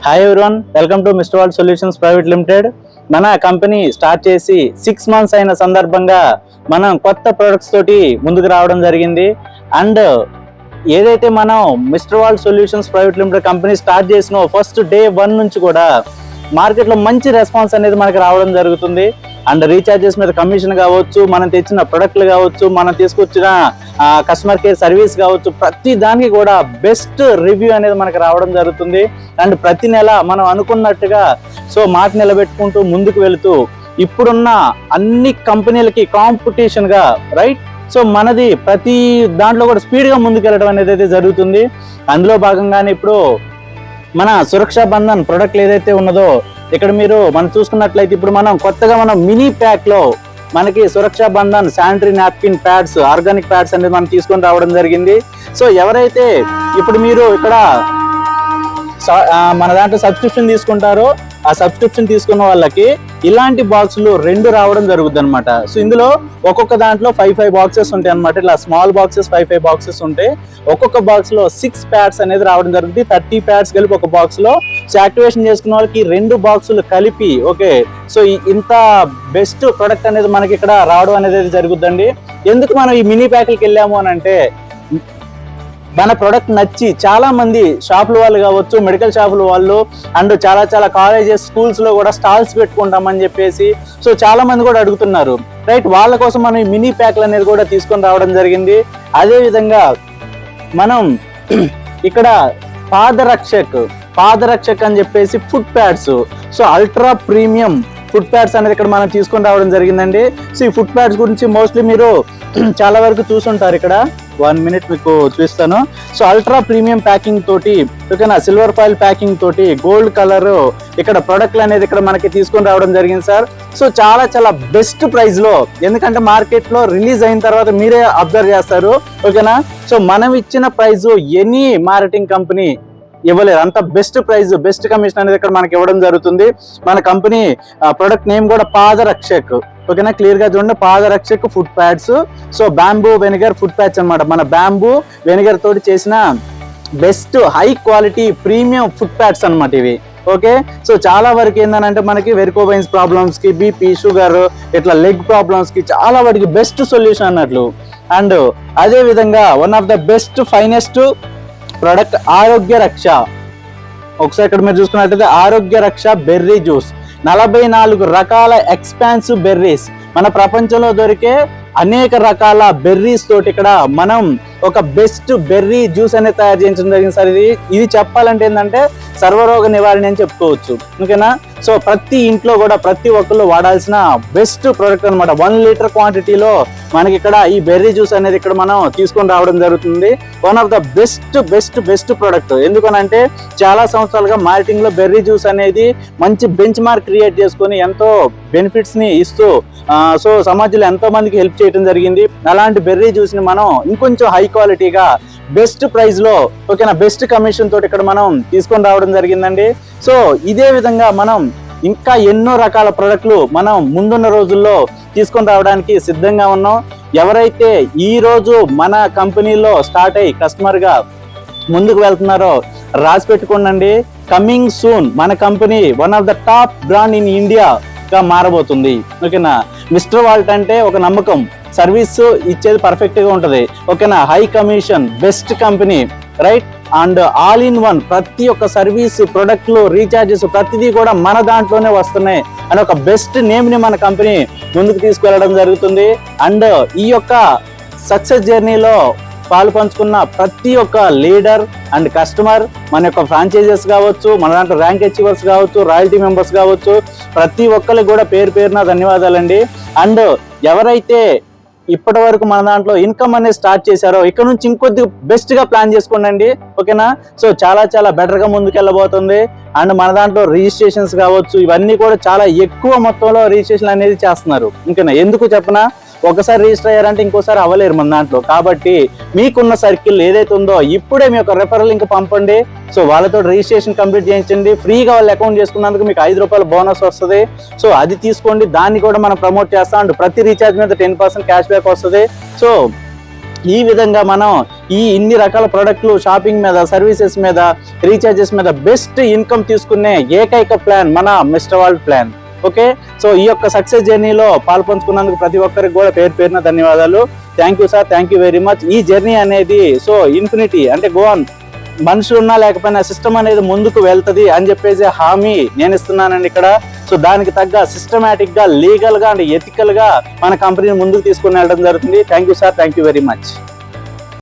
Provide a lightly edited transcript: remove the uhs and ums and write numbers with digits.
Hi everyone, welcome to mister world solutions private limited. మన company start చేసి 6 months అయిన సందర్భంగా మనం కొత్త ప్రొడక్ట్స్ తోటి ముందుకు రావడం జరిగింది. అండ్ ఏదైతే మనం mister world solutions private limited company start చేసిన ఫస్ట్ డే 1 నుంచి కూడా మార్కెట్లో మంచి రెస్పాన్స్ అనేది మనకి రావడం జరుగుతుంది. అండ్ రీఛార్జెస్ మీద కమిషన్ కావచ్చు, మనం తెచ్చిన ప్రొడక్ట్లు కావచ్చు, మనం తీసుకొచ్చిన కస్టమర్ కేర్ సర్వీస్ కావచ్చు, ప్రతి దానికి కూడా బెస్ట్ రివ్యూ అనేది మనకి రావడం జరుగుతుంది. అండ్ ప్రతి నెల మనం అనుకున్నట్టుగా మాట నిలబెట్టుకుంటూ ముందుకు వెళుతూ ఇప్పుడున్న అన్ని కంపెనీలకి కాంపిటీషన్గా రైట్ మనది ప్రతి దాంట్లో కూడా స్పీడ్గా ముందుకు వెళ్ళడం అనేది అయితే జరుగుతుంది. అందులో భాగంగానే ఇప్పుడు మన సురక్షా బంధన్ ప్రొడక్ట్ ఏదైతే ఉన్నదో ఇక్కడ మనం చూసుకున్నట్లయితే ఇప్పుడు మనం కొత్తగా మినీ ప్యాక్ లో మనకి Suraksha Bandhan sanitary napkin pads, organic pads అనేది మనం తీసుకొని రావడం జరిగింది. ఎవరైతే ఇప్పుడు మీరు ఇక్కడ మన దాంట్లో సబ్స్క్రిప్షన్ తీసుకుంటారో ఆ సబ్స్క్రిప్షన్ తీసుకున్న వాళ్ళకి ఇలాంటి బాక్సులు 2 రావడం జరుగుతుంది అనమాట. ఇందులో ఒక్కొక్క దాంట్లో 5 బాక్సెస్ ఉంటాయి అనమాట. ఇట్లా స్మాల్ బాక్సెస్ 5 బాక్సెస్ ఉంటాయి. ఒక్కొక్క బాక్స్ లో 6 ప్యాడ్స్ అనేది రావడం జరుగుతుంది. 30 ప్యాడ్స్ కలిపి ఒక బాక్స్ లో యాక్టివేషన్ చేసుకున్న వాళ్ళకి 2 బాక్సులు కలిపి ఓకే. ఇంత బెస్ట్ ప్రొడక్ట్ అనేది మనకి ఇక్కడ రావడం అనేది జరుగుతుందండి. ఎందుకు మనం ఈ మినీ ప్యాక్లకి వెళ్ళాము అని అంటే మన ప్రొడక్ట్ నచ్చి చాలా మంది షాపుల వాళ్ళు కావచ్చు, మెడికల్ షాపుల వాళ్ళు అండ్ చాలా కాలేజెస్, స్కూల్స్ లో కూడా స్టాల్స్ పెట్టుకుంటామని చెప్పేసి చాలా మంది కూడా అడుగుతున్నారు రైట్. వాళ్ళ కోసం మనం ఈ మినీ ప్యాక్లు అనేది కూడా తీసుకొని రావడం జరిగింది. అదే విధంగా మనం ఇక్కడ పాదరక్షక్ అని చెప్పేసి foot pods, ultra premium foot pods అనేది ఇక్కడ మనం తీసుకొని రావడం జరిగిందండి. ఈ ఫుట్ ప్యాడ్స్ గురించి మోస్ట్లీ మీరు చాలా వరకు చూసుంటారు. ఇక్కడ 1 minute మీకు చూపిస్తాను. అల్ట్రా ప్రీమియం ప్యాకింగ్ తోటి ఓకేనా, సిల్వర్ ఫాయిల్ ప్యాకింగ్ తోటి గోల్డ్ కలర్ ఇక్కడ ప్రొడక్ట్లు అనేది ఇక్కడ మనకి తీసుకొని రావడం జరిగింది సార్. చాలా బెస్ట్ ప్రైస్ లో, ఎందుకంటే మార్కెట్ లో రిలీజ్ అయిన తర్వాత మీరే అబ్జర్వ్ చేస్తారు ఓకేనా. మనం ఇచ్చిన ప్రైస్ ఎనీ మార్కెటింగ్ కంపెనీ ఇవ్వలేదు. అంత బెస్ట్ ప్రైస్, బెస్ట్ కమిషన్ అనేది ఇక్కడ మనకి ఇవ్వడం జరుగుతుంది. మన కంపెనీ ప్రొడక్ట్ నేమ్ కూడా పాదరక్షక్ ఓకేనా. క్లియర్ గా చూడండి, Padarakshak foot pads. Bamboo vinegar foot pads అనమాట. మన బ్యాంబూ వెనిగర్ తోటి చేసిన best high quality premium foot pads అనమాట ఇవి ఓకే. చాలా వరకు ఏంటంటే మనకి వెరికోవైన్స్ ప్రాబ్లమ్స్ కి, బీపీ, షుగర్, ఇట్లా లెగ్ ప్రాబ్లమ్స్ కి చాలా వాటికి బెస్ట్ సొల్యూషన్ అన్నట్లు. అండ్ అదే విధంగా one of the best finest product Arogya Raksha. ఒకసారి ఇక్కడ మీరు చూసుకున్నట్లయితే ఆరోగ్య రక్ష బెర్రీ జ్యూస్, 44 రకాల ఎక్స్పాన్సివ్ బెర్రీస్, మన ప్రపంచంలో దొరికే అనేక రకాల బెర్రీస్ తోటి ఇక్కడ మనం ఒక బెస్ట్ బెర్రీ జ్యూస్ అనేది తయారు చేయించడం జరిగింది సార్. ఇది చెప్పాలంటే ఏంటంటే సర్వరోగ నివారణ అని చెప్పుకోవచ్చు ఓకేనా. ప్రతి ఇంట్లో కూడా ప్రతి ఒక్కళ్ళు వాడాల్సిన బెస్ట్ ప్రోడక్ట్ అనమాట. 1 లీటర్ క్వాంటిటీలో మనకి ఇక్కడ ఈ బెర్రీ జ్యూస్ అనేది ఇక్కడ మనం తీసుకొని రావడం జరుగుతుంది. One of the best product. ఎందుకనంటే చాలా సంవత్సరాలుగా మార్కెటింగ్ లో బెర్రీ జ్యూస్ అనేది మంచి బెంచ్ మార్క్ క్రియేట్ చేసుకొని ఎంతో బెనిఫిట్స్ ని ఇస్తూ సమాజంలో ఎంతో మందికి హెల్ప్ చేయడం జరిగింది. అలాంటి బెర్రీ జ్యూస్ ని మనం ఇంకొంచెం హై క్వాలిటీగా బెస్ట్ ప్రైస్ లో ఓకేనా, బెస్ట్ కమిషన్ తోటి ఇక్కడ మనం తీసుకొని రావడం జరిగిందండి. ఇదే విధంగా మనం ఇంకా ఎన్నో రకాల ప్రొడక్ట్లు మనం ముందున్న రోజుల్లో తీసుకొని రావడానికి సిద్ధంగా ఉన్నాం. ఎవరైతే ఈ రోజు మన కంపెనీలో స్టార్ట్ అయ్యి కస్టమర్ గా ముందుకు వెళ్తున్నారో రాసి పెట్టుకోండి. కమింగ్ సూన్ మన company one of the top brand in India గా మారబోతుంది ఓకేనా. మిస్టర్ వాల్ట్ అంటే ఒక నమ్మకం, సర్వీస్ ఇచ్చేది పర్ఫెక్ట్ గా ఉంటది ఓకేనా. High commission, best company right. And all in one, ప్రతి ఒక్క సర్వీస్, ప్రొడక్ట్లు, రీఛార్జెస్ ప్రతిదీ కూడా మన దాంట్లోనే వస్తున్నాయి అని ఒక బెస్ట్ నేమ్ ని మన కంపెనీ ముందుకు తీసుకెళ్లడం జరుగుతుంది. అండ్ ఈ యొక్క సక్సెస్ జర్నీలో పాలు పంచుకున్న ప్రతి ఒక్క లీడర్ అండ్ కస్టమర్, మన యొక్క ఫ్రాంచైజెస్ కావచ్చు, మన దాంట్లో ర్యాంక్ అచీవర్స్ కావచ్చు, రాయల్టీ మెంబర్స్ కావచ్చు, ప్రతి ఒక్కరికి కూడా పేరున ధన్యవాదాలండి. అండ్ ఎవరైతే ఇప్పటి వరకు మన దాంట్లో ఇన్కమ్ అనేది స్టార్ట్ చేశారో ఇక్కడ నుంచి ఇంకొద్ది బెస్ట్ గా ప్లాన్ చేసుకోండి ఓకేనా. చాలా బెటర్ గా ముందుకు వెళ్ళబోతుంది. అండ్ మన దాంట్లో రిజిస్ట్రేషన్స్ కావచ్చు, ఇవన్నీ కూడా చాలా ఎక్కువ మొత్తంలో రిజిస్ట్రేషన్ అనేది చేస్తున్నారు ఓకేనా. ఎందుకు చెప్పనా, ఒకసారి రిజిస్టర్ అయ్యారంటే ఇంకోసారి అవ్వలేరు మన దాంట్లో. కాబట్టి మీకున్న సర్కిల్ ఏదైతే ఉందో ఇప్పుడే మీ యొక్క రెఫరల్ లింక్ పంపండి. వాళ్ళతో రిజిస్ట్రేషన్ కంప్లీట్ చేయించండి. ఫ్రీగా వాళ్ళు అకౌంట్ చేసుకున్నందుకు మీకు 5 రూపాయల బోనస్ వస్తుంది. అది తీసుకోండి. దాన్ని కూడా మనం ప్రమోట్ చేస్తాం. అండ్ ప్రతి రీఛార్జ్ మీద 10% క్యాష్ బ్యాక్ వస్తుంది. ఈ విధంగా మనం ఇన్ని రకాల ప్రొడక్ట్లు, షాపింగ్ మీద, సర్వీసెస్ మీద, రీఛార్జెస్ మీద బెస్ట్ ఇన్కమ్ తీసుకునే ఏకైక ప్లాన్ మన mister world plan. Okay, so ఈ యొక్క సక్సెస్ జర్నీలో పాల్పంచుకున్నందుకు ప్రతి ఒక్కరికి కూడా పేరు పేరున ధన్యవాదాలు. Thank you sir, thank you very much. ఈ జర్నీ అనేది సో ఇన్ఫినిటీ అంటే గో ఆన్, మనుషులు ఉన్నా లేకపోయినా సిస్టమ్ అనేది ముందుకు వెళ్తుంది అని చెప్పేసి హామీ నేను ఇస్తున్నానండి ఇక్కడ. సో దానికి తగ్గ సిస్టమేటిక్ గా, లీగల్ గా అండ్ ఎథికల్ గా మన కంపెనీని ముందుకు తీసుకుని వెళ్ళడం జరుగుతుంది. Thank you sir, thank you very much.